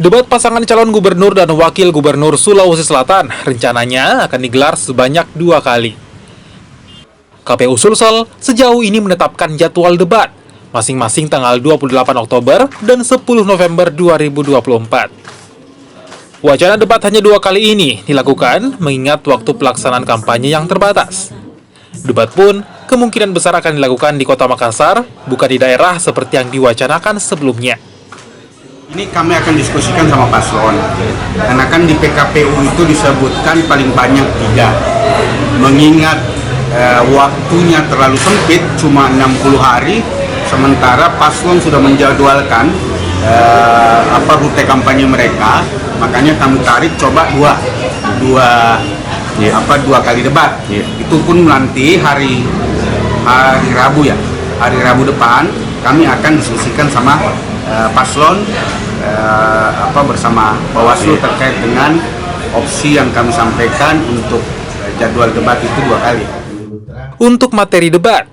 Debat pasangan calon gubernur dan wakil gubernur Sulawesi Selatan rencananya akan digelar sebanyak 2 kali. KPU Sulsel sejauh ini menetapkan jadwal debat, masing-masing tanggal 28 Oktober dan 10 November 2024. Wacana debat hanya 2 kali ini dilakukan mengingat waktu pelaksanaan kampanye yang terbatas. Debat pun kemungkinan besar akan dilakukan di Kota Makassar, bukan di daerah seperti yang diwacanakan sebelumnya. Ini kami akan diskusikan sama paslon, karena kan di PKPU itu disebutkan paling banyak 3. Mengingat waktunya terlalu sempit, cuma 60 hari, sementara paslon sudah menjadwalkan rute kampanye mereka, makanya kami tarik coba dua kali debat. Itu pun nanti hari Rabu ya, hari Rabu depan kami akan diskusikan sama paslon bersama Bawaslu terkait dengan opsi yang kami sampaikan untuk jadwal debat itu 2 kali. Untuk materi debat,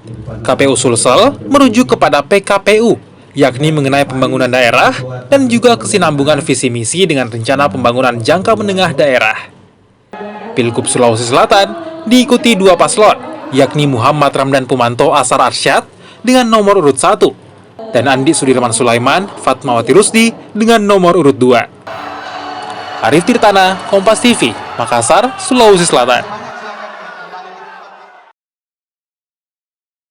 KPU Sulsel merujuk kepada PKPU, yakni mengenai pembangunan daerah dan juga kesinambungan visi misi dengan rencana pembangunan jangka menengah daerah. Pilgub Sulawesi Selatan diikuti 2 paslon, yakni Muhammad Ramdan Pumanto Asar Arsyad dengan nomor urut 1, dan Andi Sudirman Sulaiman Fatmawati Rusdi dengan nomor urut 2. Arif Tirtana, Kompas TV, Makassar, Sulawesi Selatan.